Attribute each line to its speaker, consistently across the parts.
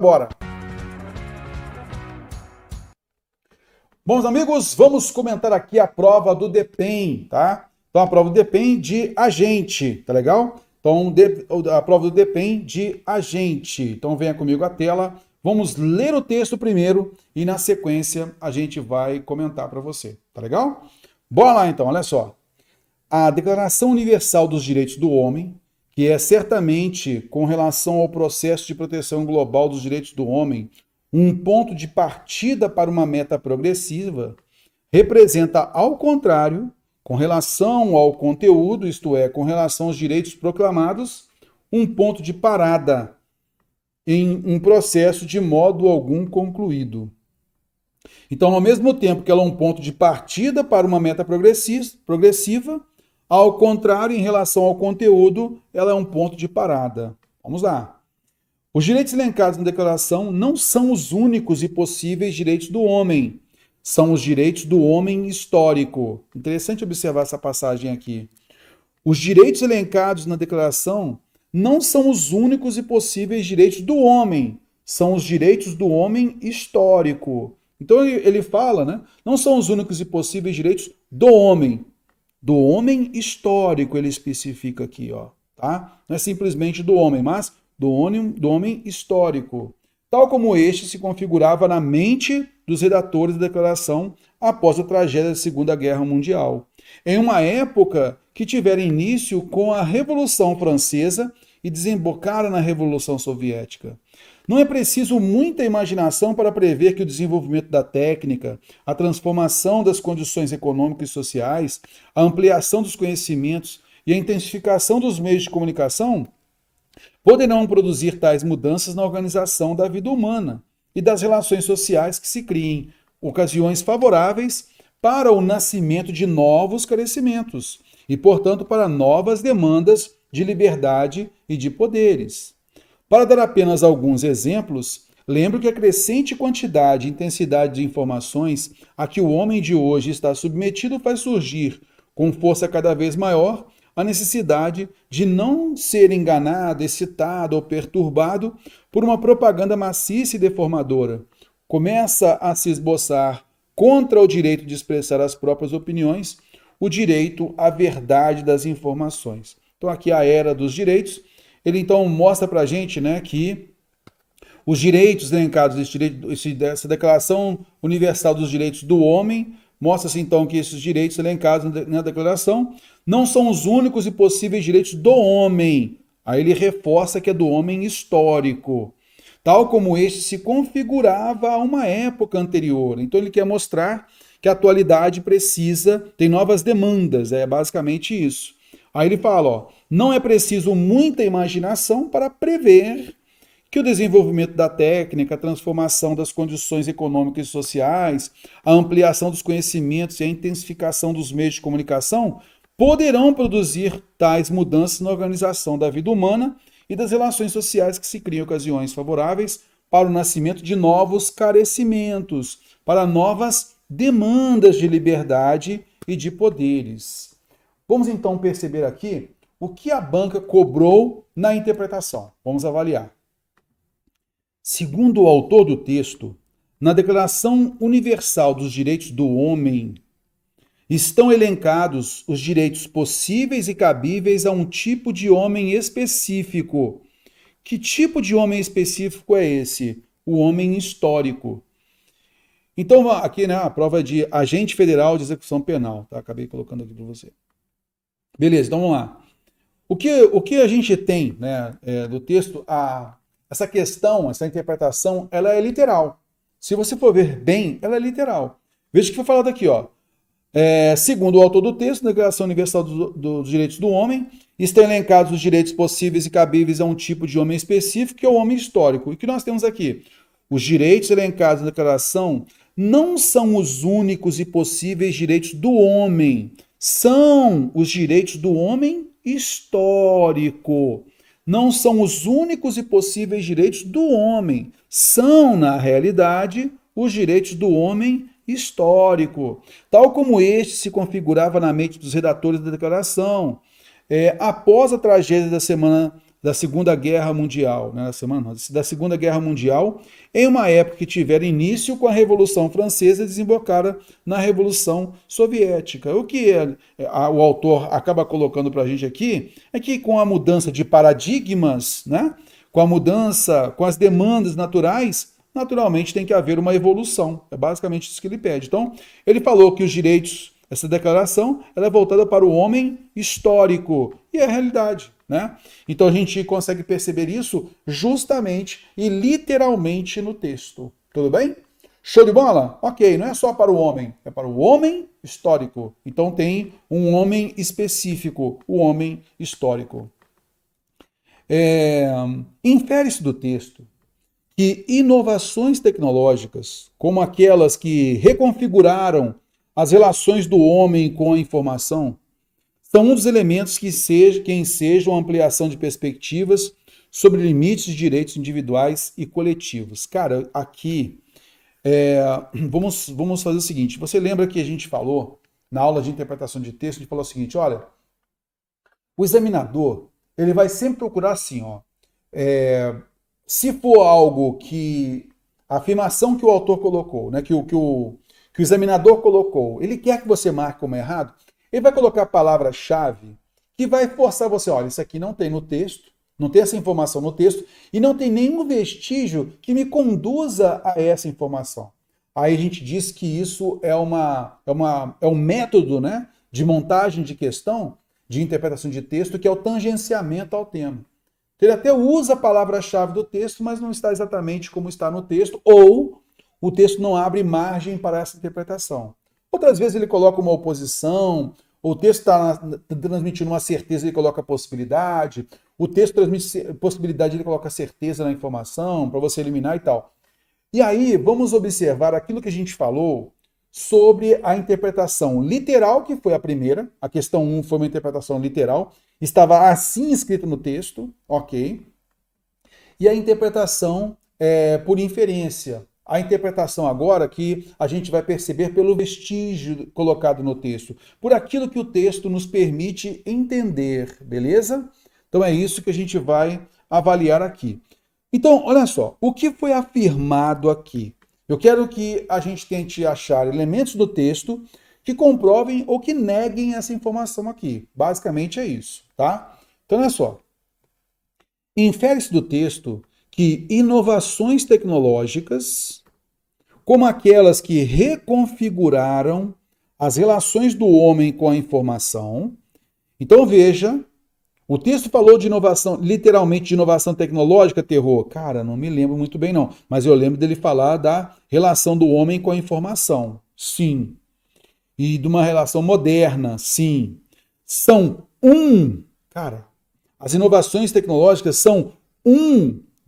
Speaker 1: Bora! Bons amigos, vamos comentar aqui a prova do DEPEN, tá? Então a prova do DEPEN de agente, tá legal? Então a prova do DEPEN de agente. Então venha comigo à tela, vamos ler o texto primeiro e na sequência a gente vai comentar para você, tá legal? Bora lá então, olha só. A Declaração Universal dos Direitos do Homem, que é certamente, com relação ao processo de proteção global dos direitos do homem, um ponto de partida para uma meta progressiva, representa, ao contrário, com relação ao conteúdo, isto é, com relação aos direitos proclamados, um ponto de parada em um processo de modo algum concluído. Então, ao mesmo tempo que ela é um ponto de partida para uma meta progressiva, ao contrário, em relação ao conteúdo, ela é um ponto de parada. Vamos lá. Os direitos elencados na declaração não são os únicos e possíveis direitos do homem. São os direitos do homem histórico. Interessante observar essa passagem aqui. Os direitos elencados na declaração não são os únicos e possíveis direitos do homem. São os direitos do homem histórico. Então ele fala, né? Não são os únicos e possíveis direitos do homem. Do homem histórico, ele especifica aqui, ó, tá? Não é simplesmente do homem, mas do homem histórico. Tal como este se configurava na mente dos redatores da declaração após a tragédia da Segunda Guerra Mundial. Em uma época que tivera início com a Revolução Francesa e desembocara na Revolução Soviética. Não é preciso muita imaginação para prever que o desenvolvimento da técnica, a transformação das condições econômicas e sociais, a ampliação dos conhecimentos e a intensificação dos meios de comunicação poderão produzir tais mudanças na organização da vida humana e das relações sociais que se criem, ocasiões favoráveis para o nascimento de novos carecimentos e, portanto, para novas demandas de liberdade e de poderes. Para dar apenas alguns exemplos, lembro que a crescente quantidade e intensidade de informações a que o homem de hoje está submetido faz surgir, com força cada vez maior, a necessidade de não ser enganado, excitado ou perturbado por uma propaganda maciça e deformadora. Começa a se esboçar contra o direito de expressar as próprias opiniões, o direito à verdade das informações. Então aqui a era dos direitos. Ele então mostra para a gente, né, que os direitos elencados dessa Declaração Universal dos Direitos do Homem, mostra-se então que esses direitos elencados na declaração não são os únicos e possíveis direitos do homem. Aí ele reforça que é do homem histórico, tal como este se configurava a uma época anterior. Então ele quer mostrar que a atualidade tem novas demandas, é basicamente isso. Aí ele fala, ó, não é preciso muita imaginação para prever que o desenvolvimento da técnica, a transformação das condições econômicas e sociais, a ampliação dos conhecimentos e a intensificação dos meios de comunicação poderão produzir tais mudanças na organização da vida humana e das relações sociais que se criem ocasiões favoráveis para o nascimento de novos carecimentos, para novas demandas de liberdade e de poderes. Vamos então perceber aqui o que a banca cobrou na interpretação. Vamos avaliar. Segundo o autor do texto, na Declaração Universal dos Direitos do Homem, estão elencados os direitos possíveis e cabíveis a um tipo de homem específico. Que tipo de homem específico é esse? O homem histórico. Então, aqui, né, a prova de agente federal de execução penal. Tá? Acabei colocando aqui para você. Beleza, então vamos lá. O que a gente tem, né, do texto, essa questão, essa interpretação, ela é literal. Se você for ver bem, ela é literal. Veja o que foi falado aqui, ó. Segundo o autor do texto, na Declaração Universal dos Direitos do Homem, estão elencados os direitos possíveis e cabíveis a um tipo de homem específico, que é o homem histórico. E o que nós temos aqui? Os direitos elencados na declaração não são os únicos e possíveis direitos do homem, são os direitos do homem histórico. Não são os únicos e possíveis direitos do homem, são, na realidade, os direitos do homem histórico, tal como este se configurava na mente dos redatores da declaração. Após a tragédia da Segunda Guerra Mundial, né, da Segunda Guerra Mundial, em uma época que tiveram início com a Revolução Francesa e desembocaram na Revolução Soviética. O que o autor acaba colocando para a gente aqui é que com a mudança de paradigmas, né, com a mudança, com as demandas naturais, naturalmente tem que haver uma evolução. É basicamente isso que ele pede. Então, ele falou que os direitos, essa declaração, ela é voltada para o homem histórico, e é a realidade. Né? Então a gente consegue perceber isso justamente e literalmente no texto. Tudo bem? Show de bola? Ok, não é só para o homem, é para o homem histórico. Então tem um homem específico, o homem histórico. Infere-se do texto que inovações tecnológicas, como aquelas que reconfiguraram as relações do homem com a informação, são um dos elementos que ensejam a ampliação de perspectivas sobre limites de direitos individuais e coletivos. Cara, aqui, vamos fazer o seguinte. Você lembra que a gente falou, na aula de interpretação de texto, a gente falou o seguinte, olha, o examinador, ele vai sempre procurar assim, ó, se for algo que, a afirmação que o autor colocou, né, que o examinador colocou, ele quer que você marque como errado, ele vai colocar a palavra-chave que vai forçar você, olha, isso aqui não tem no texto, não tem essa informação no texto, e não tem nenhum vestígio que me conduza a essa informação. Aí a gente diz que isso é um método, né, de montagem de questão, de interpretação de texto, que é o tangenciamento ao tema. Ele até usa a palavra-chave do texto, mas não está exatamente como está no texto, ou o texto não abre margem para essa interpretação. Outras vezes ele coloca uma oposição, o texto está transmitindo uma certeza, ele coloca possibilidade, o texto transmite possibilidade, ele coloca certeza na informação, para você eliminar e tal. E aí, vamos observar aquilo que a gente falou sobre a interpretação literal, que foi a primeira, a questão 1 foi uma interpretação literal, estava assim escrito no texto, ok? E a interpretação por inferência. A interpretação agora que a gente vai perceber pelo vestígio colocado no texto, por aquilo que o texto nos permite entender, beleza? Então é isso que a gente vai avaliar aqui. Então, olha só, o que foi afirmado aqui? Eu quero que a gente tente achar elementos do texto que comprovem ou que neguem essa informação aqui. Basicamente é isso, tá? Então, olha só. Infere-se do texto que inovações tecnológicas, como aquelas que reconfiguraram as relações do homem com a informação. Então veja, o texto falou de inovação, literalmente de inovação tecnológica, Terror. Cara, não me lembro muito bem não, mas eu lembro dele falar da relação do homem com a informação. Sim. E de uma relação moderna, sim. As inovações tecnológicas são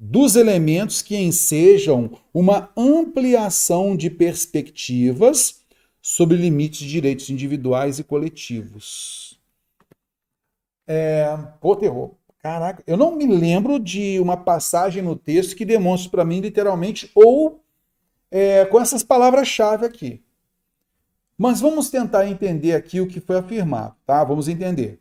Speaker 1: dos elementos que ensejam uma ampliação de perspectivas sobre limites de direitos individuais e coletivos. Terror. Caraca, eu não me lembro de uma passagem no texto que demonstre para mim literalmente ou com essas palavras-chave aqui. Mas vamos tentar entender aqui o que foi afirmado, tá? Vamos entender.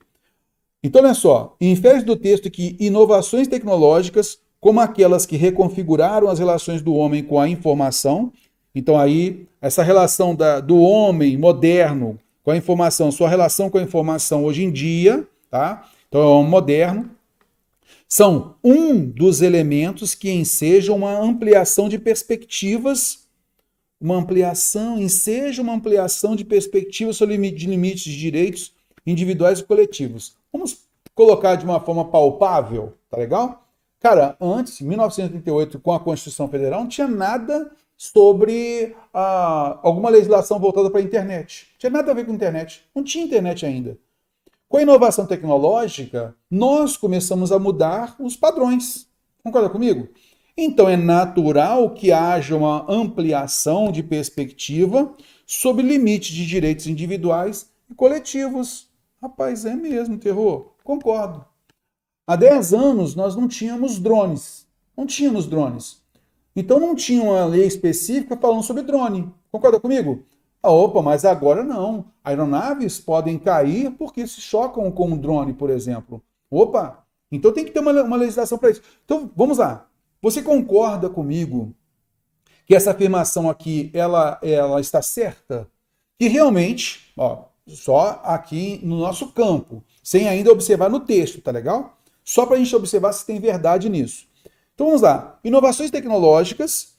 Speaker 1: Então, olha só, infere do texto que inovações tecnológicas, como aquelas que reconfiguraram as relações do homem com a informação, então aí, essa relação do homem moderno com a informação, sua relação com a informação hoje em dia, tá? Então é o homem moderno, são dos elementos que ensejam uma ampliação de perspectivas, enseja uma ampliação de perspectivas sobre limites de direitos individuais e coletivos. Vamos colocar de uma forma palpável, tá legal? Cara, antes, em 1938, com a Constituição Federal, não tinha nada sobre alguma legislação voltada para a internet. Não tinha nada a ver com a internet. Não tinha internet ainda. Com a inovação tecnológica, nós começamos a mudar os padrões. Concorda comigo? Então, é natural que haja uma ampliação de perspectiva sobre limites de direitos individuais e coletivos. Rapaz, é mesmo, Terror. Concordo. Há 10 anos, nós não tínhamos drones. Não tínhamos drones. Então, não tinha uma lei específica falando sobre drone. Concorda comigo? Opa, mas agora não. Aeronaves podem cair porque se chocam com um drone, por exemplo. Opa, Então tem que ter uma legislação para isso. Então, vamos lá. Você concorda comigo que essa afirmação aqui, ela está certa? Que realmente, ó, só aqui no nosso campo, sem ainda observar no texto, tá legal? Só para a gente observar se tem verdade nisso. Então vamos lá. Inovações tecnológicas,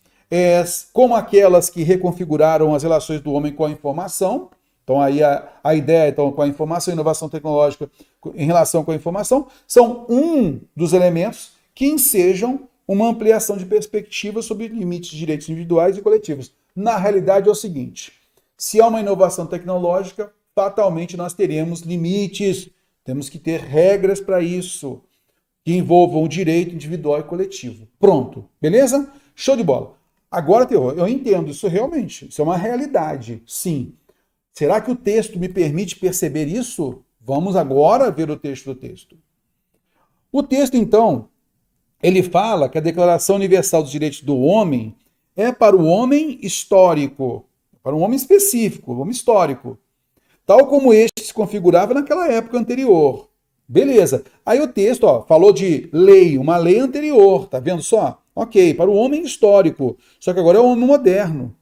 Speaker 1: como aquelas que reconfiguraram as relações do homem com a informação. Então aí a ideia, então, com a informação e inovação tecnológica em relação com a informação, são um dos elementos que ensejam uma ampliação de perspectivas sobre limites de direitos individuais e coletivos. Na realidade é o seguinte, se há uma inovação tecnológica, fatalmente nós teremos limites, temos que ter regras para isso, que envolvam o direito individual e coletivo. Pronto, beleza? Show de bola. Agora, Terror, eu entendo isso realmente, isso é uma realidade, sim. Será que o texto me permite perceber isso? Vamos agora ver o texto do texto. O texto, então, ele fala que a Declaração Universal dos Direitos do Homem é para o homem histórico, para um homem específico, um homem histórico, tal como este se configurava naquela época anterior. Beleza. Aí o texto, ó, falou de lei, uma lei anterior, tá vendo só? Ok, para o homem histórico, só que agora é o homem moderno.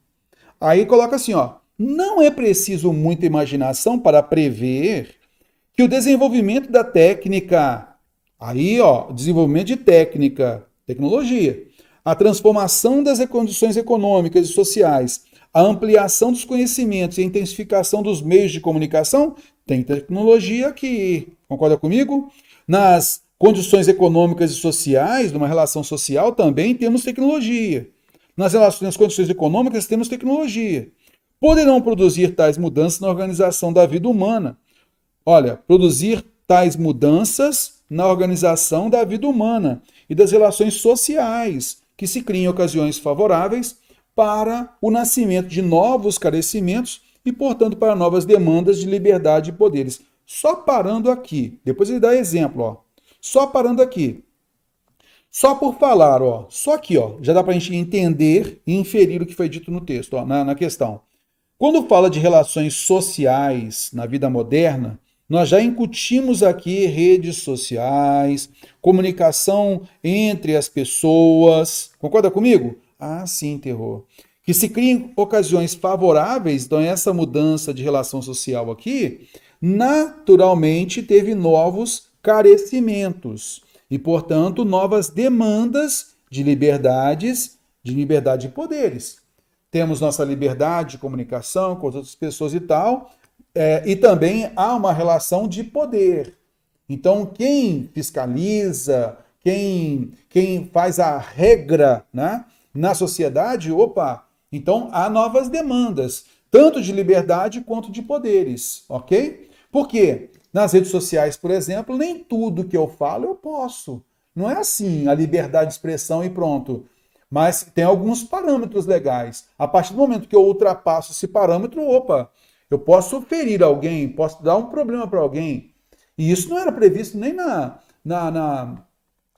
Speaker 1: Aí coloca assim, ó, não é preciso muita imaginação para prever que o desenvolvimento da técnica, aí, ó, desenvolvimento de técnica, tecnologia, a transformação das condições econômicas e sociais, a ampliação dos conhecimentos e a intensificação dos meios de comunicação, tem tecnologia aqui, concorda comigo? Nas condições econômicas e sociais, numa relação social, também temos tecnologia. Nas condições econômicas, temos tecnologia. Poderão produzir tais mudanças na organização da vida humana. Olha, produzir tais mudanças na organização da vida humana e das relações sociais, que se criem ocasiões favoráveis para o nascimento de novos carecimentos e, portanto, para novas demandas de liberdade e poderes. Só parando aqui, depois ele dá exemplo, ó. Só parando aqui. Só por falar, ó, só aqui, ó, já dá para a gente entender e inferir o que foi dito no texto, ó, na questão. Quando fala de relações sociais na vida moderna, nós já incutimos aqui redes sociais, comunicação entre as pessoas. Concorda comigo? Ah, sim, Terror. Que se criem ocasiões favoráveis, então essa mudança de relação social aqui, naturalmente teve novos carecimentos e, portanto, novas demandas de liberdade e poderes. Temos nossa liberdade de comunicação com as outras pessoas e tal, e também há uma relação de poder. Então, quem fiscaliza, quem faz a regra, né, na sociedade, opa, então há novas demandas, tanto de liberdade quanto de poderes, ok? Por quê? Nas redes sociais, por exemplo, nem tudo que eu falo eu posso. Não é assim, a liberdade de expressão e pronto. Mas tem alguns parâmetros legais. A partir do momento que eu ultrapasso esse parâmetro, opa, eu posso ferir alguém, posso dar um problema para alguém. E isso não era previsto nem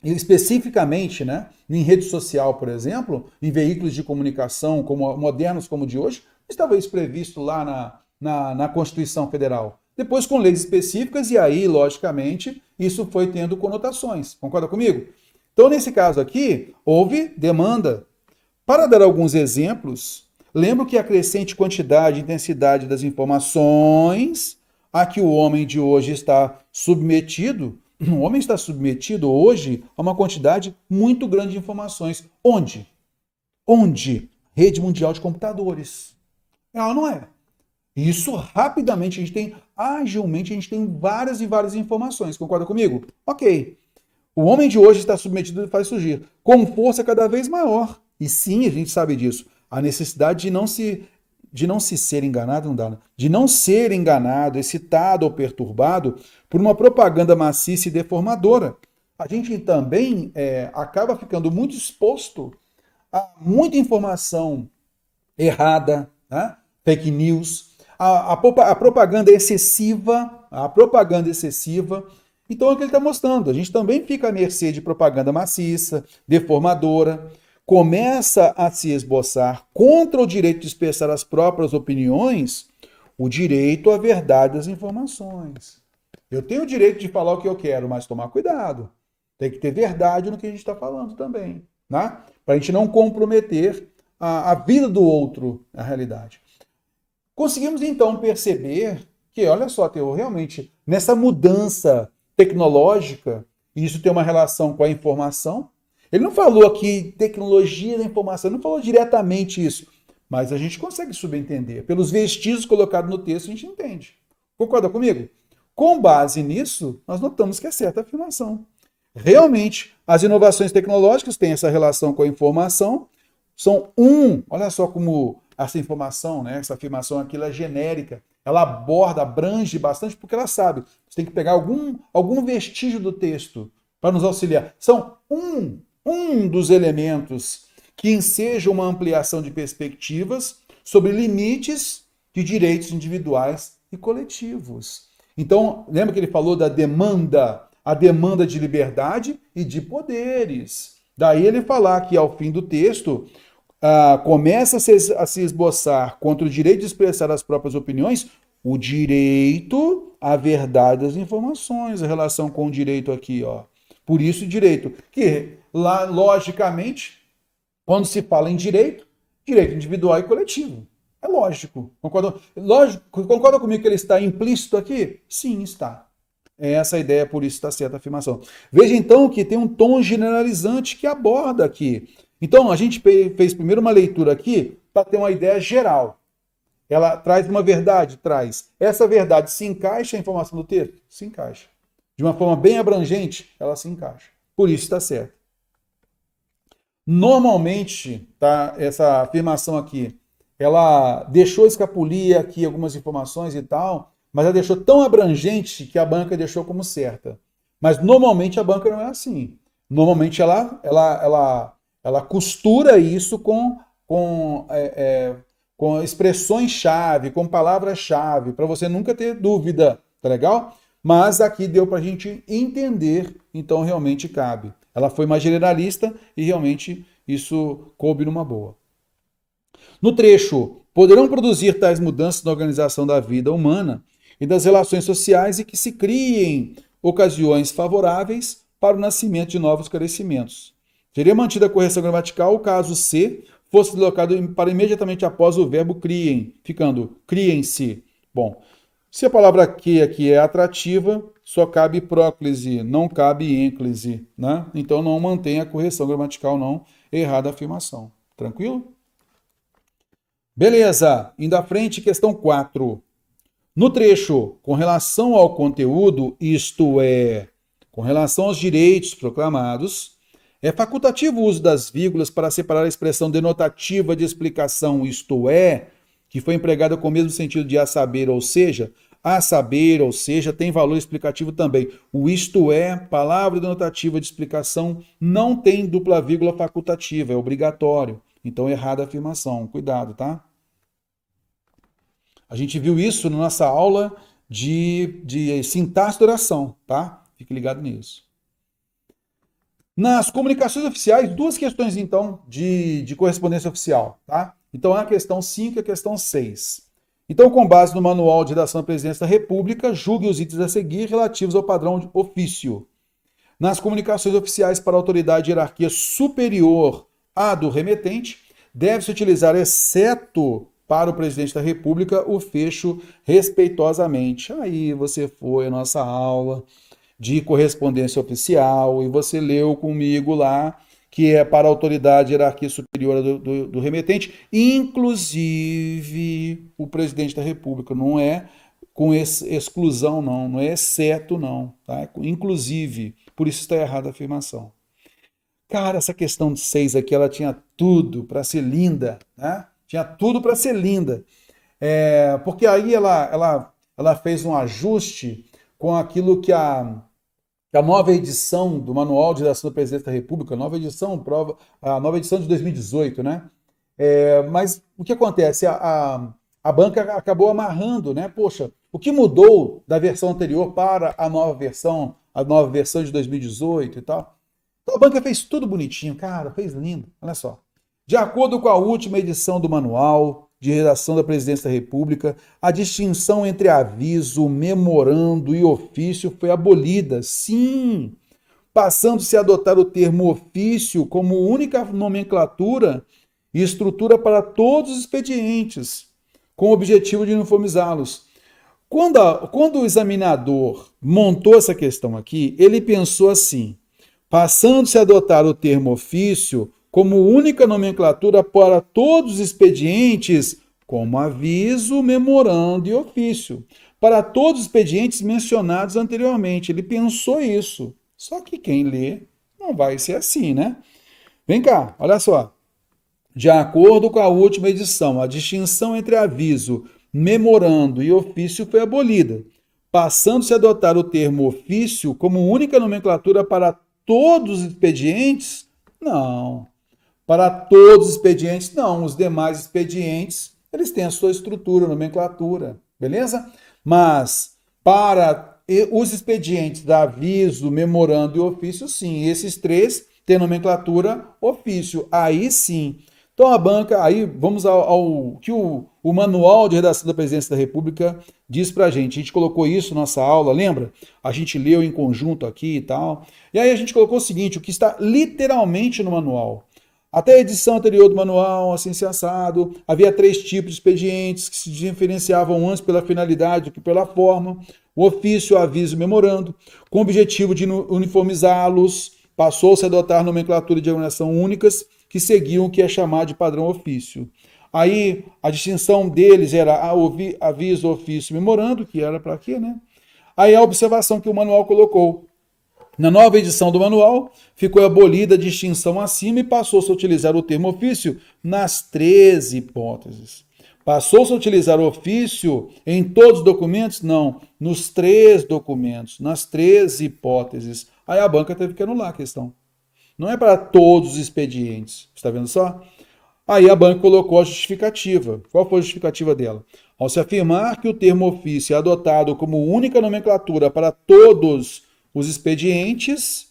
Speaker 1: especificamente, né, em rede social, por exemplo, em veículos de comunicação modernos como o de hoje, estava isso previsto lá na Constituição Federal. Depois com leis específicas e aí, logicamente, isso foi tendo conotações. Concorda comigo? Então, nesse caso aqui, houve demanda. Para dar alguns exemplos, lembro que a crescente quantidade e intensidade das informações a que o homem de hoje está submetido, o homem está submetido hoje a uma quantidade muito grande de informações. Onde? Onde? Rede mundial de computadores. Ela não é. Isso rapidamente agilmente a gente tem várias e várias informações. Concorda comigo? Ok. O homem de hoje está submetido e faz surgir com força cada vez maior. E sim, a gente sabe disso. A necessidade de não se ser enganado, não dá, né? De não ser enganado, excitado ou perturbado por uma propaganda maciça e deformadora. A gente também acaba ficando muito exposto a muita informação errada, né? Fake news, a propaganda excessiva, Então é o que ele está mostrando. A gente também fica à mercê de propaganda maciça, deformadora, começa a se esboçar contra o direito de expressar as próprias opiniões, o direito à verdade das informações. Eu tenho o direito de falar o que eu quero, mas tomar cuidado. Tem que ter verdade no que a gente está falando também, né? Para a gente não comprometer a vida do outro, na realidade. Conseguimos então perceber que, olha só, Theo, realmente, nessa mudança tecnológica, isso tem uma relação com a informação. Ele não falou aqui tecnologia da informação, não falou diretamente isso, mas a gente consegue subentender. Pelos vestígios colocados no texto, a gente entende. Concorda comigo? Com base nisso, nós notamos que é certa afirmação. Realmente, as inovações tecnológicas têm essa relação com a informação, olha só como essa informação, né, essa afirmação aqui, ela é genérica, ela aborda, abrange bastante, porque ela sabe, você tem que pegar algum vestígio do texto para nos auxiliar. São um dos elementos que ensejam uma ampliação de perspectivas sobre limites de direitos individuais e coletivos. Então, lembra que ele falou da demanda, a demanda de liberdade e de poderes. Daí ele falar que ao fim do texto, começa a se esboçar contra o direito de expressar as próprias opiniões, o direito à verdade das informações, a relação com o direito aqui, ó. Por isso, direito, que lá, logicamente, quando se fala em direito, direito individual e coletivo. É lógico. Concorda comigo que ele está implícito aqui? Sim, está. É essa a ideia, por isso está certa a afirmação. Veja então que tem um tom generalizante que aborda aqui. Então, a gente fez primeiro uma leitura aqui para ter uma ideia geral. Ela traz uma verdade? Traz. Essa verdade se encaixa a informação do texto? Se encaixa. De uma forma bem abrangente, ela se encaixa. Por isso está certo. Normalmente, tá, essa afirmação aqui, ela deixou escapulir aqui algumas informações e tal, mas ela deixou tão abrangente que a banca deixou como certa. Mas normalmente a banca não é assim. Normalmente ela costura isso com expressões-chave, com palavras-chave, para você nunca ter dúvida, tá legal? Mas aqui deu para a gente entender, então realmente cabe. Ela foi mais generalista e realmente isso coube numa boa. No trecho, poderão produzir tais mudanças na organização da vida humana e das relações sociais e que se criem ocasiões favoráveis para o nascimento de novos esclarecimentos. Seria mantida a correção gramatical caso C fosse deslocado para imediatamente após o verbo criem, ficando criem-se. Bom, se a palavra que aqui é atrativa, só cabe próclise, não cabe ênclise, né? Então não mantém a correção gramatical não errada a afirmação. Tranquilo? Beleza, indo à frente, questão 4. No trecho, com relação ao conteúdo, isto é, com relação aos direitos proclamados, é facultativo o uso das vírgulas para separar a expressão denotativa de explicação, isto é, que foi empregada com o mesmo sentido de a saber, ou seja, tem valor explicativo também. O isto é, palavra denotativa de explicação, não tem dupla vírgula facultativa, é obrigatório. Então, errada a afirmação. Cuidado, tá? A gente viu isso na nossa aula de sintaxe de oração, tá? Fique ligado nisso. Nas comunicações oficiais, duas questões, então, de correspondência oficial, tá? Então, a questão 5 e a questão 6. Então, com base no Manual de Redação da Presidência da República, julgue os itens a seguir relativos ao padrão de ofício. Nas comunicações oficiais para a autoridade de hierarquia superior à do remetente, deve-se utilizar, exceto para o presidente da República, o fecho respeitosamente. Aí você foi à nossa aula de correspondência oficial e você leu comigo lá que é para a autoridade de hierarquia superior do remetente, inclusive o presidente da República. Não é com exclusão, não é exceto, não. Tá? Inclusive, por isso está errada a afirmação. Cara, essa questão de 6 aqui, ela tinha tudo para ser linda, né? Tinha tudo para ser linda. Porque aí ela fez um ajuste com aquilo que a nova edição do Manual de Redação da Presidência da República, a nova edição de 2018, né? Mas o que acontece? A banca acabou amarrando, né? Poxa, o que mudou da versão anterior para a nova versão de 2018 e tal? Então a banca fez tudo bonitinho, cara, fez lindo. Olha só. De acordo com a última edição do Manual de Redação da Presidência da República, a distinção entre aviso, memorando e ofício foi abolida. Sim, passando-se a adotar o termo ofício como única nomenclatura e estrutura para todos os expedientes, com o objetivo de uniformizá-los. Quando o examinador montou essa questão aqui, ele pensou assim: passando-se a adotar o termo ofício como única nomenclatura para todos os expedientes, como aviso, memorando e ofício, para todos os expedientes mencionados anteriormente. Ele pensou isso. Só que quem lê não vai ser assim, né? Vem cá, olha só. De acordo com a última edição, a distinção entre aviso, memorando e ofício foi abolida, passando-se a adotar o termo ofício como única nomenclatura para todos os expedientes? Não. Para todos os expedientes, não. Os demais expedientes, eles têm a sua estrutura, nomenclatura, beleza? Mas para os expedientes da aviso, memorando e ofício, sim. Esses três têm nomenclatura ofício. Aí sim. Então a banca, aí vamos ao que o Manual de Redação da Presidência da República diz pra gente. A gente colocou isso na nossa aula, lembra? A gente leu em conjunto aqui e tal. E aí a gente colocou o seguinte, o que está literalmente no manual. Até a edição anterior do manual, assim se assado, havia 3 tipos de expedientes que se diferenciavam antes pela finalidade do que pela forma. O ofício, aviso e memorando, com o objetivo de uniformizá-los, passou-se a adotar nomenclatura de denominação únicas que seguiam o que é chamado de padrão ofício. Aí a distinção deles era aviso, ofício e memorando, que era para quê, né? Aí a observação que o manual colocou. Na nova edição do manual, ficou abolida a distinção acima e passou-se a utilizar o termo ofício nas 13 hipóteses. Passou-se a utilizar o ofício em todos os documentos? Não, nos 3 documentos, nas 13 hipóteses. Aí a banca teve que anular a questão. Não é para todos os expedientes. Está vendo só? Aí a banca colocou a justificativa. Qual foi a justificativa dela? Ao se afirmar que o termo ofício é adotado como única nomenclatura para todos os expedientes,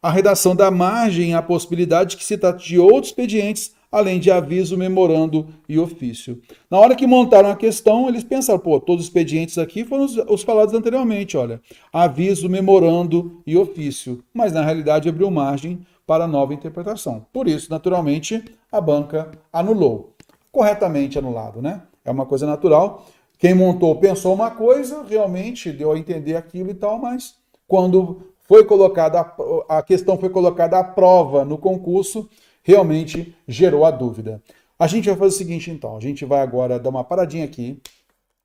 Speaker 1: a redação dá margem à possibilidade de que se trate de outros expedientes, além de aviso, memorando e ofício. Na hora que montaram a questão, eles pensaram, todos os expedientes aqui foram os falados anteriormente, olha, aviso, memorando e ofício. Mas na realidade abriu margem para nova interpretação. Por isso, naturalmente, a banca anulou. Corretamente anulado, né? É uma coisa natural. Quem montou pensou uma coisa, realmente deu a entender aquilo e tal, mas quando foi colocada a questão foi colocada à prova no concurso, realmente gerou a dúvida. A gente vai fazer o seguinte, então. A gente vai agora dar uma paradinha aqui.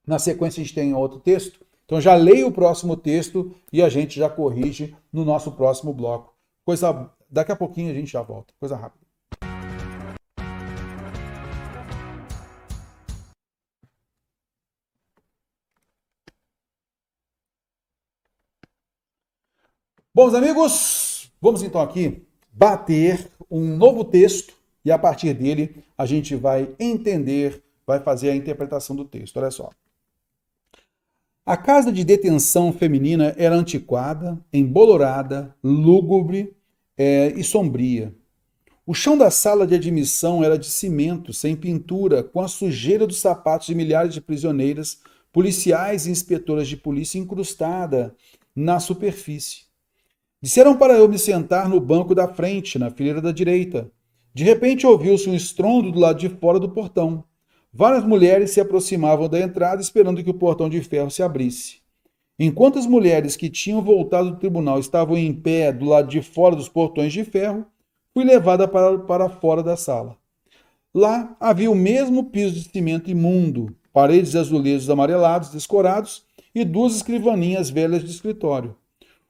Speaker 1: Na sequência, a gente tem outro texto. Então, já leia o próximo texto e a gente já corrige no nosso próximo bloco. Daqui a pouquinho a gente já volta. Coisa rápida. Bom, amigos, vamos então aqui bater um novo texto e a partir dele a gente vai entender, vai fazer a interpretação do texto. Olha só. A casa de detenção feminina era antiquada, embolorada, lúgubre e sombria. O chão da sala de admissão era de cimento, sem pintura, com a sujeira dos sapatos de milhares de prisioneiras, policiais e inspetoras de polícia incrustada na superfície. Disseram para eu me sentar no banco da frente, na fileira da direita. De repente ouviu-se um estrondo do lado de fora do portão. Várias mulheres se aproximavam da entrada esperando que o portão de ferro se abrisse. Enquanto as mulheres que tinham voltado do tribunal estavam em pé do lado de fora dos portões de ferro, fui levada para fora da sala. Lá havia o mesmo piso de cimento imundo, paredes de azulejos amarelados, descorados e 2 escrivaninhas velhas de escritório.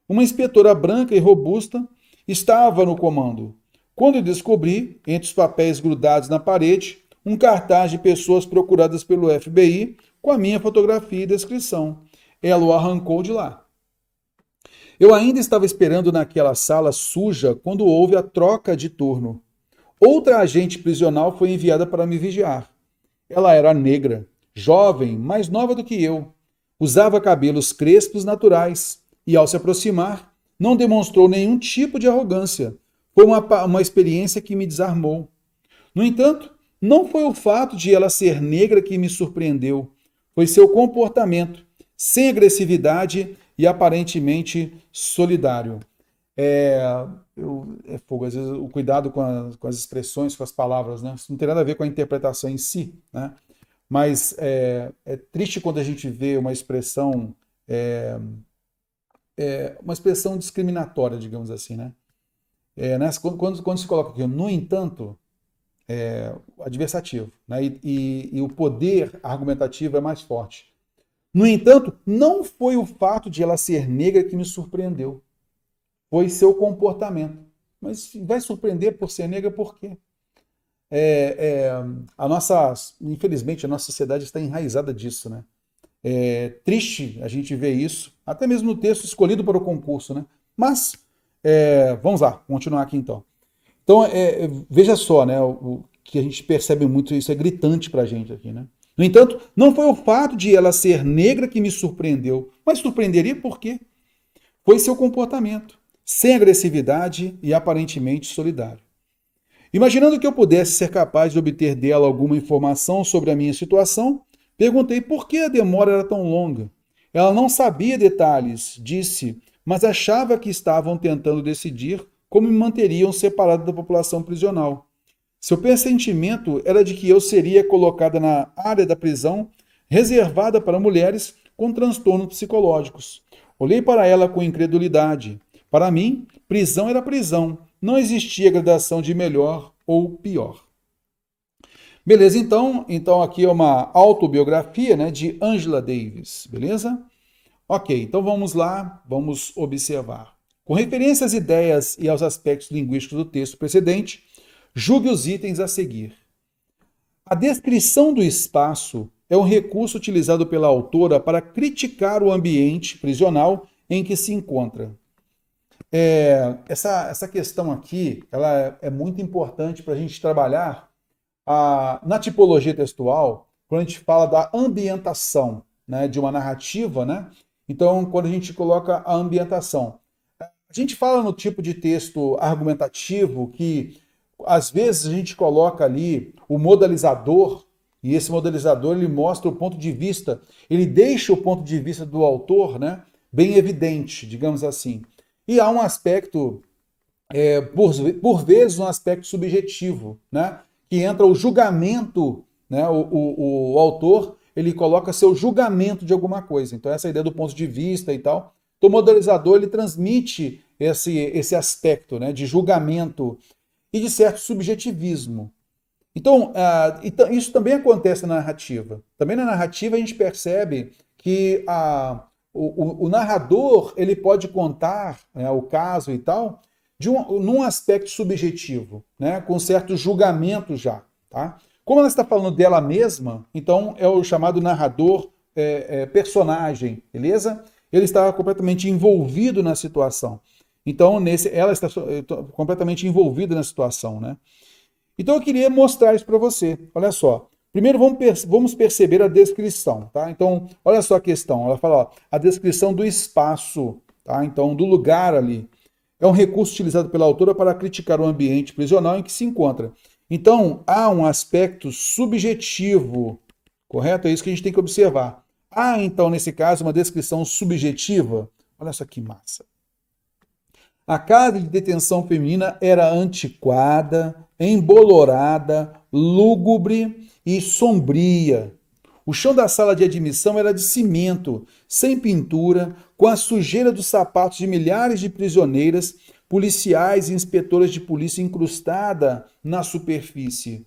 Speaker 1: Uma inspetora branca e robusta estava no comando. Quando descobri, entre os papéis grudados na parede, um cartaz de pessoas procuradas pelo FBI com a minha fotografia e descrição. Ela o arrancou de lá. Eu ainda estava esperando naquela sala suja quando houve a troca de turno. Outra agente prisional foi enviada para me vigiar. Ela era negra, jovem, mais nova do que eu. Usava cabelos crespos naturais e, ao se aproximar, não demonstrou nenhum tipo de arrogância. Foi uma experiência que me desarmou. No entanto, não foi o fato de ela ser negra que me surpreendeu. Foi seu comportamento, sem agressividade e aparentemente solidário. É, é fogo, às vezes o cuidado com as expressões, com as palavras, né? Isso não tem nada a ver com a interpretação em si, né? Mas é triste quando a gente vê uma expressão discriminatória, digamos assim, né? Quando se coloca aqui, no entanto, adversativo, né? E o poder argumentativo é mais forte. No entanto, não foi o fato de ela ser negra que me surpreendeu, foi seu comportamento. Mas vai surpreender por ser negra por quê? É, é, Infelizmente, a nossa sociedade está enraizada disso, né? É triste a gente ver isso, até mesmo no texto escolhido para o concurso, né? Mas, vamos lá, continuar aqui então. Então, veja só, né? O que a gente percebe muito, isso é gritante para a gente aqui, né? No entanto, não foi o fato de ela ser negra que me surpreendeu, mas surpreenderia por quê? Foi seu comportamento, sem agressividade e aparentemente solidário. Imaginando que eu pudesse ser capaz de obter dela alguma informação sobre a minha situação, perguntei por que a demora era tão longa. Ela não sabia detalhes, disse, mas achava que estavam tentando decidir como me manteriam separado da população prisional. Seu pressentimento era de que eu seria colocada na área da prisão reservada para mulheres com transtornos psicológicos. Olhei para ela com incredulidade. Para mim, prisão era prisão. Não existia gradação de melhor ou pior. Beleza, então aqui é uma autobiografia, né, de Angela Davis, beleza? Ok, então vamos lá, vamos observar. Com referência às ideias e aos aspectos linguísticos do texto precedente, julgue os itens a seguir. A descrição do espaço é um recurso utilizado pela autora para criticar o ambiente prisional em que se encontra. Essa questão aqui ela é muito importante para a gente trabalhar na tipologia textual, quando a gente fala da ambientação, né, de uma narrativa, né? Então, quando a gente coloca a ambientação, a gente fala no tipo de texto argumentativo que às vezes a gente coloca ali o modalizador e esse modalizador ele mostra o ponto de vista, ele deixa o ponto de vista do autor, né, bem evidente, digamos assim. E há um aspecto, por vezes, um aspecto subjetivo, né, que entra o julgamento, né, o autor ele coloca seu julgamento de alguma coisa. Então essa ideia do ponto de vista e tal. Então, o modelizador ele transmite esse aspecto, né, de julgamento e de certo subjetivismo. Então, isso também acontece na narrativa. Também na narrativa a gente percebe que o narrador ele pode contar, né, o caso e tal num aspecto subjetivo, né, com certo julgamento já. Tá? Como ela está falando dela mesma, então é o chamado narrador personagem, beleza? Ele está completamente envolvido na situação. Então, ela está completamente envolvida na situação, né? Então, eu queria mostrar isso para você. Olha só. Primeiro, vamos perceber a descrição, tá? Então, olha só a questão. Ela fala, ó, a descrição do espaço, tá? Então, do lugar ali. É um recurso utilizado pela autora para criticar o ambiente prisional em que se encontra. Então, há um aspecto subjetivo, correto? É isso que a gente tem que observar. Há, então, nesse caso, uma descrição subjetiva. Olha só que massa. A casa de detenção feminina era antiquada, embolorada, lúgubre e sombria. O chão da sala de admissão era de cimento, sem pintura, com a sujeira dos sapatos de milhares de prisioneiras, policiais e inspetoras de polícia incrustada na superfície.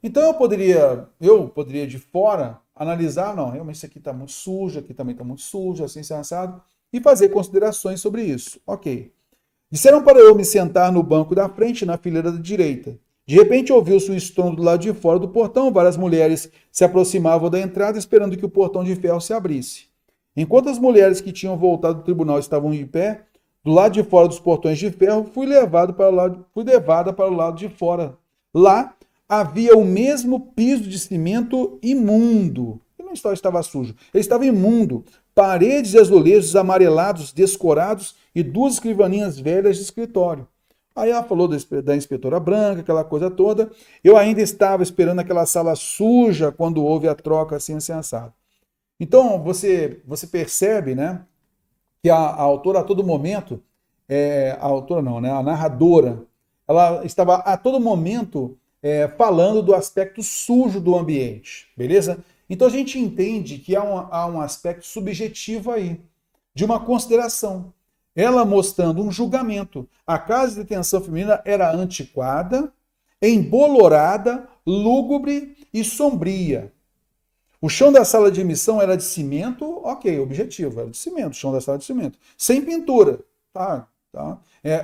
Speaker 1: Então eu poderia de fora analisar, não, realmente isso aqui está muito sujo, aqui também está muito sujo, assim, assado, e fazer considerações sobre isso. Ok. Disseram para eu me sentar no banco da frente, na fileira da direita. De repente ouviu-se um estrondo do lado de fora do portão, várias mulheres se aproximavam da entrada esperando que o portão de ferro se abrisse. Enquanto as mulheres que tinham voltado do tribunal estavam de pé, do lado de fora dos portões de ferro, fui levada para o lado de fora. Lá havia o mesmo piso de cimento imundo. Ele não estava sujo, ele estava imundo. Paredes e azulejos amarelados, descorados e duas escrivaninhas velhas de escritório. Aí ela falou da inspetora branca, aquela coisa toda. Eu ainda estava esperando aquela sala suja quando houve a troca assim assado. Então você percebe, né, que a autora a todo momento a autora não, né? A narradora, ela estava a todo momento falando do aspecto sujo do ambiente, beleza? Então a gente entende que há um aspecto subjetivo aí, de uma consideração. Ela mostrando um julgamento. A casa de detenção feminina era antiquada, embolorada, lúgubre e sombria. O chão da sala de admissão era de cimento, ok, objetivo, era de cimento, o chão da sala de cimento. Sem pintura, tá?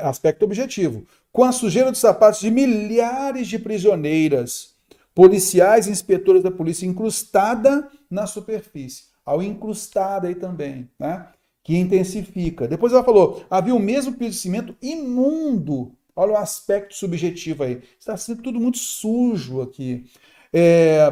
Speaker 1: Aspecto objetivo. Com a sujeira dos sapatos de milhares de prisioneiras, policiais e inspetores da polícia incrustada na superfície. Ao incrustada aí também, né? Que intensifica. Depois ela falou, havia o mesmo piso de cimento imundo. Olha o aspecto subjetivo aí. Está sendo tudo muito sujo aqui.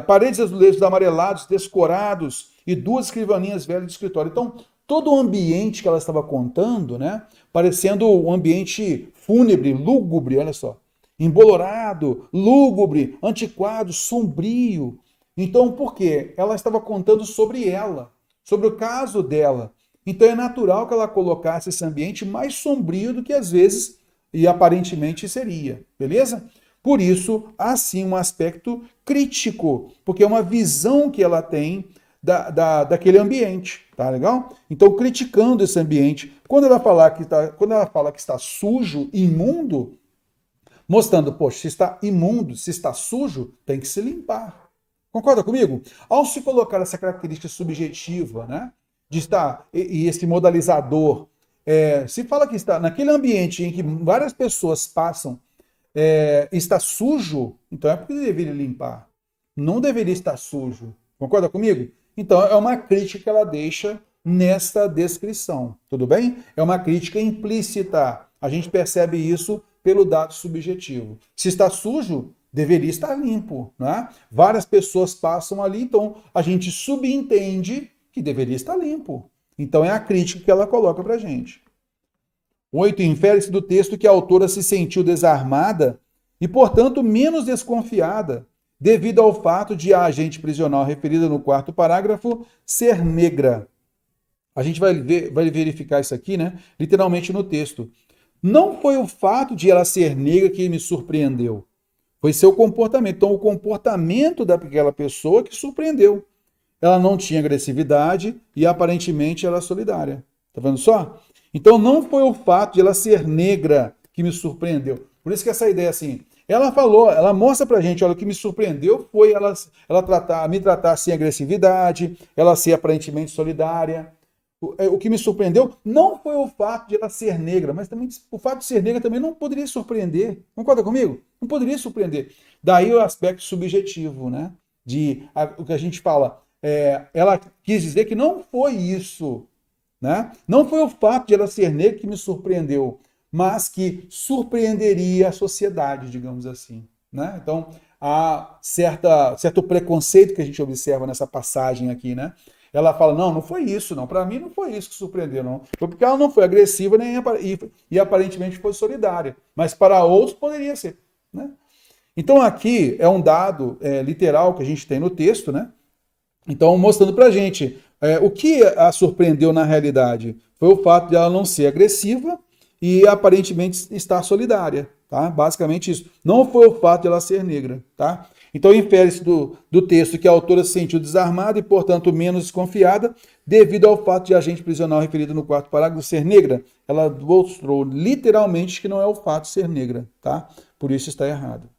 Speaker 1: Paredes de azulejos amarelados, descorados e duas escrivaninhas velhas de escritório. Então, todo o ambiente que ela estava contando, né, parecendo um ambiente fúnebre, lúgubre, olha só. Embolorado, lúgubre, antiquado, sombrio. Então, por quê? Ela estava contando sobre ela, sobre o caso dela. Então é natural que ela colocasse esse ambiente mais sombrio do que às vezes e aparentemente seria, beleza? Por isso, há sim um aspecto crítico, porque é uma visão que ela tem daquele ambiente, tá legal? Então, criticando esse ambiente, quando ela fala que está sujo, imundo, mostrando, poxa, se está imundo, se está sujo, tem que se limpar. Concorda comigo? Ao se colocar essa característica subjetiva, né, de estar, e esse modalizador, se fala que está naquele ambiente em que várias pessoas passam, está sujo, então é porque deveria limpar. Não deveria estar sujo. Concorda comigo? Então é uma crítica que ela deixa nesta descrição, tudo bem? É uma crítica implícita. A gente percebe isso pelo dado subjetivo. Se está sujo, deveria estar limpo, né? Várias pessoas passam ali, então a gente subentende que deveria estar limpo. Então é a crítica que ela coloca para a gente. 8. Infere-se do texto que a autora se sentiu desarmada e, portanto, menos desconfiada, devido ao fato de a agente prisional referida no quarto parágrafo ser negra. A gente vai verificar isso aqui, né? Literalmente no texto. Não foi o fato de ela ser negra que me surpreendeu. Foi seu comportamento. Então, o comportamento daquela pessoa que surpreendeu. Ela não tinha agressividade e aparentemente ela é solidária. Tá vendo só? Então não foi o fato de ela ser negra que me surpreendeu. Por isso que essa ideia assim, ela falou, ela mostra pra gente, olha, o que me surpreendeu foi ela me tratar sem agressividade, ela ser aparentemente solidária. O que me surpreendeu não foi o fato de ela ser negra, mas também o fato de ser negra também não poderia surpreender. Concorda comigo? Não poderia surpreender. Daí o aspecto subjetivo, né? O que a gente fala, ela quis dizer que não foi isso, né? Não foi o fato de ela ser negra que me surpreendeu, mas que surpreenderia a sociedade, digamos assim, né? Então, há certo preconceito que a gente observa nessa passagem aqui, né? Ela fala, não foi isso, não. Para mim não foi isso que surpreendeu, não. Foi porque ela não foi agressiva e aparentemente foi solidária. Mas para outros poderia ser, né? Então aqui é um dado literal que a gente tem no texto, né? Então mostrando para a gente o que a surpreendeu na realidade foi o fato de ela não ser agressiva e aparentemente estar solidária, tá? Basicamente isso. Não foi o fato de ela ser negra, tá? Então infere-se do texto que a autora se sentiu desarmada e, portanto, menos desconfiada, devido ao fato de a agente prisional referida no quarto parágrafo ser negra. Ela mostrou literalmente que não é o fato de ser negra, tá? Por isso está errado.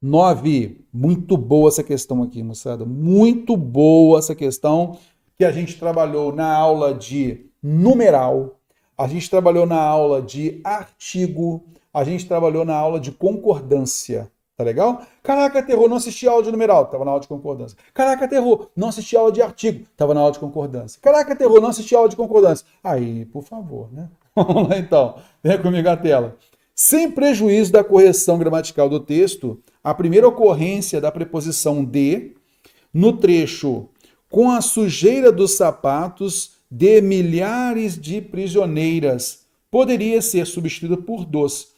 Speaker 1: 9. Muito boa essa questão aqui, moçada. Muito boa essa questão que a gente trabalhou na aula de numeral, a gente trabalhou na aula de artigo, a gente trabalhou na aula de concordância. Tá legal? Caraca, terror, não assisti a aula de numeral, tava na aula de concordância. Caraca, terror, não assisti a aula de artigo, tava na aula de concordância. Caraca, terror, não assisti a aula de concordância. Aí, por favor, né? Vamos lá então, vem comigo a tela. Sem prejuízo da correção gramatical do texto, a primeira ocorrência da preposição de, no trecho com a sujeira dos sapatos de milhares de prisioneiras, poderia ser substituída por dos,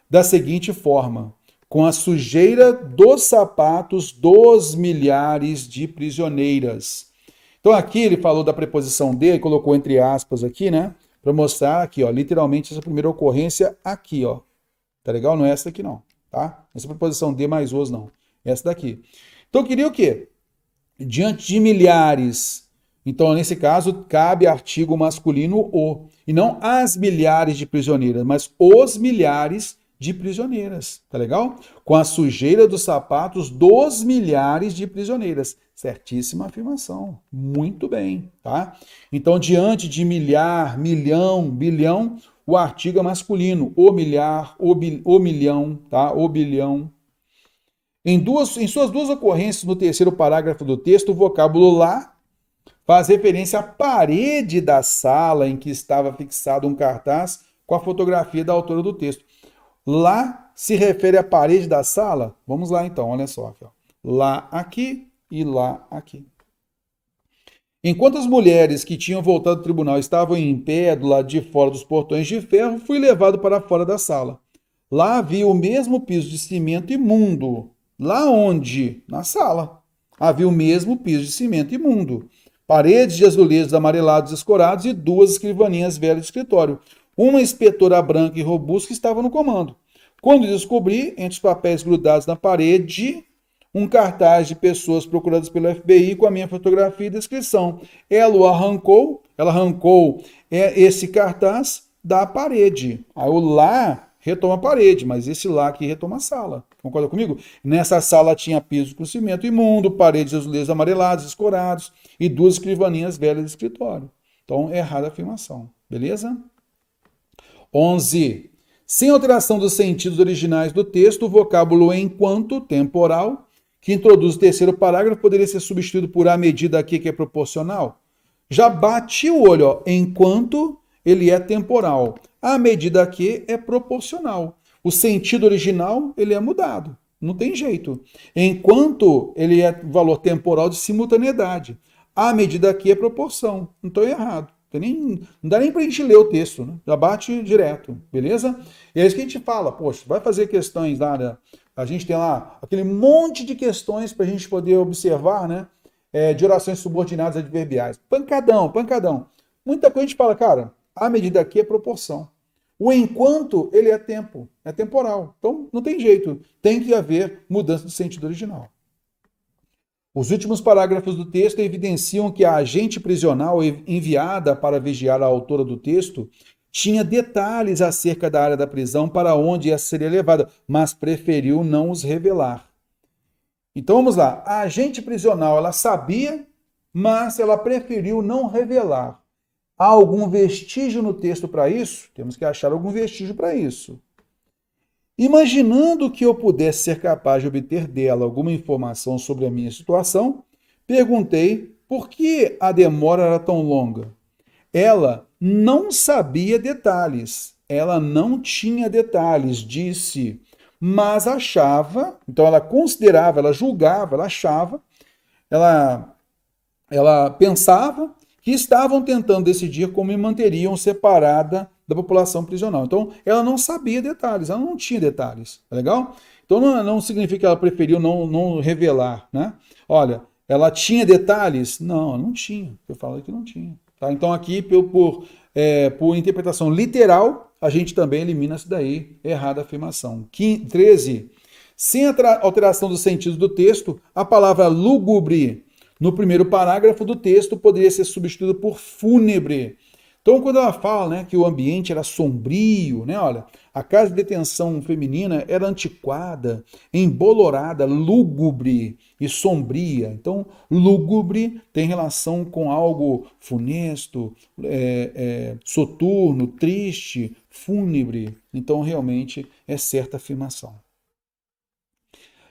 Speaker 1: da seguinte forma: com a sujeira dos sapatos dos milhares de prisioneiras. Então aqui ele falou da preposição de, colocou entre aspas aqui, né? para mostrar aqui, ó, literalmente essa primeira ocorrência aqui, ó. Tá legal? Não é essa aqui não, tá? Essa preposição de mais os não. Essa daqui. Então eu queria o quê? Diante de milhares. Então, nesse caso, cabe artigo masculino o. E não as milhares de prisioneiras, mas os milhares de prisioneiras. Tá legal? Com a sujeira dos sapatos dos milhares de prisioneiras. Certíssima afirmação. Muito bem, tá? Então, diante de milhar, milhão, bilhão, o artigo é masculino. O milhar, o milhão, tá? O bilhão. Em suas duas ocorrências no terceiro parágrafo do texto, o vocábulo lá faz referência à parede da sala em que estava fixado um cartaz com a fotografia da autora do texto. Lá se refere à parede da sala? Vamos lá então, olha só. Aqui, ó. Lá aqui e lá aqui. Enquanto as mulheres que tinham voltado do tribunal estavam em pé do lado de fora dos portões de ferro, fui levado para fora da sala. Lá havia o mesmo piso de cimento imundo. Lá onde? Na sala. Havia o mesmo piso de cimento imundo. Paredes de azulejos amarelados escorados e duas escrivaninhas velhas de escritório. Uma inspetora branca e robusta que estava no comando. Quando descobri, entre os papéis grudados na parede, um cartaz de pessoas procuradas pelo FBI com a minha fotografia e descrição. Ela arrancou esse cartaz da parede. Aí o lá retoma a parede, mas esse lá aqui retoma a sala. Concorda comigo? Nessa sala tinha piso com cimento imundo, paredes de azulejos amarelados, escorados e duas escrivaninhas velhas de escritório. Então, errada a afirmação. Beleza? 11. Sem alteração dos sentidos originais do texto, o vocábulo enquanto temporal, que introduz o terceiro parágrafo, poderia ser substituído por à medida aqui, que é proporcional. Já bate o olho, ó, enquanto ele é temporal. À medida que é proporcional. O sentido original, ele é mudado. Não tem jeito. Enquanto ele é valor temporal de simultaneidade. À medida que é proporção. Não estou errado. Não dá nem para a gente ler o texto. Né? Já bate direto. Beleza? E é isso que a gente fala. Poxa, vai fazer questões lá. Né? A gente tem lá aquele monte de questões para a gente poder observar, né? De orações subordinadas adverbiais. Pancadão, pancadão. Muita coisa a gente fala, cara, à medida que é proporção. O enquanto, ele é tempo, é temporal. Então, não tem jeito. Tem que haver mudança de sentido original. Os últimos parágrafos do texto evidenciam que a agente prisional enviada para vigiar a autora do texto tinha detalhes acerca da área da prisão para onde ia ser levada, mas preferiu não os revelar. Então, vamos lá. A agente prisional, ela sabia, mas ela preferiu não revelar. Há algum vestígio no texto para isso? Temos que achar algum vestígio para isso. Imaginando que eu pudesse ser capaz de obter dela alguma informação sobre a minha situação, perguntei por que a demora era tão longa. Ela não sabia detalhes, ela não tinha detalhes, disse, mas achava, então ela considerava, ela julgava, ela achava, ela pensava que estavam tentando decidir como me manteriam separada da população prisional. Então, ela não sabia detalhes, ela não tinha detalhes, tá legal? Então, não significa que ela preferiu não revelar, né? Olha, ela tinha detalhes? Não, ela não tinha. Eu falo que não tinha. Tá? Então, aqui, por interpretação literal, a gente também elimina isso daí, errada a afirmação. 13. Sem alteração do sentido do texto, a palavra lúgubre no primeiro parágrafo do texto poderia ser substituído por fúnebre. Então, quando ela fala, né, que o ambiente era sombrio, né, olha, a casa de detenção feminina era antiquada, embolorada, lúgubre e sombria. Então, lúgubre tem relação com algo funesto, soturno, triste, fúnebre. Então, realmente, é certa afirmação.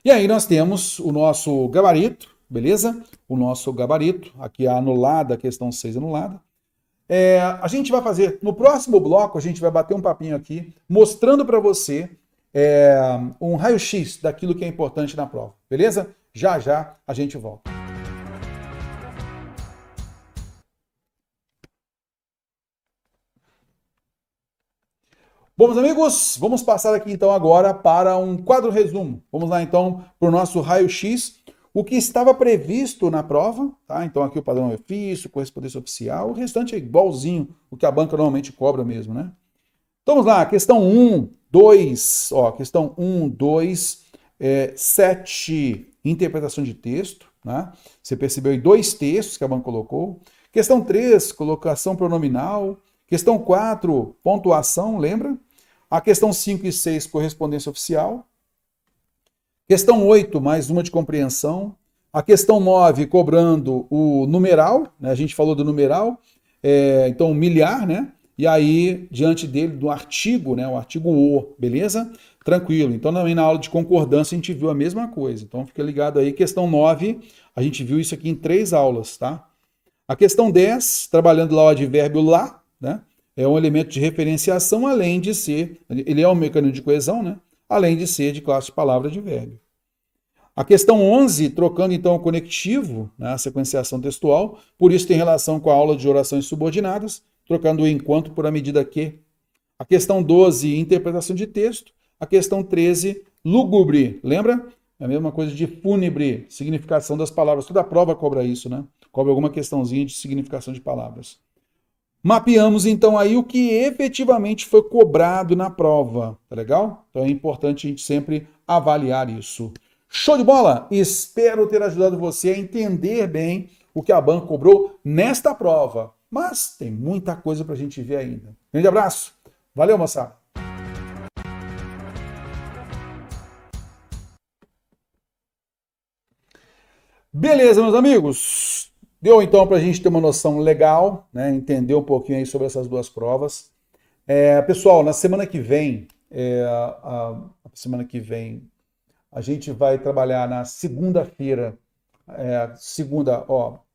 Speaker 1: E aí nós temos o nosso gabarito, beleza? O nosso gabarito, aqui a anulada, a questão 6 anulada. A gente vai fazer, no próximo bloco, a gente vai bater um papinho aqui, mostrando para você um raio-x daquilo que é importante na prova, beleza? Já já a gente volta. Bom, meus amigos, vamos passar aqui então agora para um quadro resumo. Vamos lá então para o nosso raio-x. o que estava previsto na prova, tá? Então aqui o padrão é ofício, correspondência oficial, o restante é igualzinho o que a banca normalmente cobra mesmo, né? Então vamos lá, questão 1, 2, questão 1, 2, 7, interpretação de texto, né? Você percebeu aí 2 textos que a banca colocou. Questão 3, colocação pronominal. Questão 4, pontuação, lembra? A questão 5 e 6, correspondência oficial. Questão 8, mais uma de compreensão. A questão 9, cobrando o numeral, né? A gente falou do numeral, então milhar, né? E aí, diante dele, do artigo, né? O artigo o, beleza? Tranquilo. Então, também na aula de concordância a gente viu a mesma coisa. Então, fica ligado aí. Questão 9, a gente viu isso aqui em 3 aulas, tá? A questão 10, trabalhando lá o advérbio lá, né? É um elemento de referenciação, além de ser, ele é um mecanismo de coesão, né? Além de ser de classe de palavra advérbio. A questão 11, trocando então o conectivo, né, a sequenciação textual, por isso tem relação com a aula de orações subordinadas, trocando o enquanto por a medida que. A questão 12, interpretação de texto. A questão 13, lúgubre, lembra? É a mesma coisa de fúnebre, significação das palavras. Toda a prova cobra isso, né? Cobra alguma questãozinha de significação de palavras. Mapeamos então aí o que efetivamente foi cobrado na prova, tá legal? Então é importante a gente sempre avaliar isso. Show de bola? Espero ter ajudado você a entender bem o que a banca cobrou nesta prova. Mas tem muita coisa para a gente ver ainda. Grande abraço. Valeu, moçada. Beleza, meus amigos. Deu então para a gente ter uma noção legal, né? Entender um pouquinho aí sobre essas 2 provas. Pessoal, na semana que vem, a gente vai trabalhar na segunda-feira,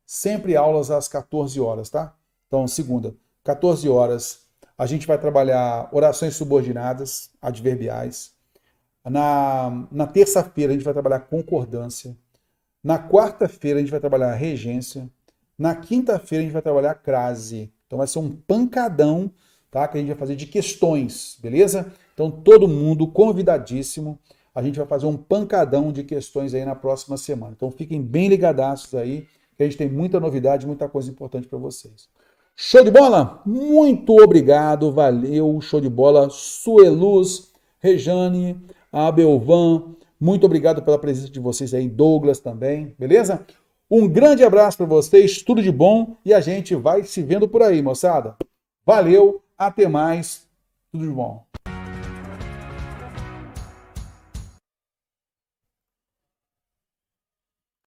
Speaker 1: sempre aulas às 14 horas, tá? Então, segunda, 14 horas, a gente vai trabalhar orações subordinadas, adverbiais. Na terça-feira, a gente vai trabalhar concordância. Na quarta-feira, a gente vai trabalhar regência. Na quinta-feira, a gente vai trabalhar crase. Então, vai ser um pancadão, tá? Que a gente vai fazer de questões, beleza? Então, todo mundo convidadíssimo. A gente vai fazer um pancadão de questões aí na próxima semana. Então fiquem bem ligadaços aí, que a gente tem muita novidade, muita coisa importante para vocês. Show de bola? Muito obrigado, valeu, show de bola. Sueluz, Rejane, Abelvan, muito obrigado pela presença de vocês aí, Douglas também, beleza? Um grande abraço para vocês, tudo de bom e a gente vai se vendo por aí, moçada. Valeu, até mais, tudo de bom.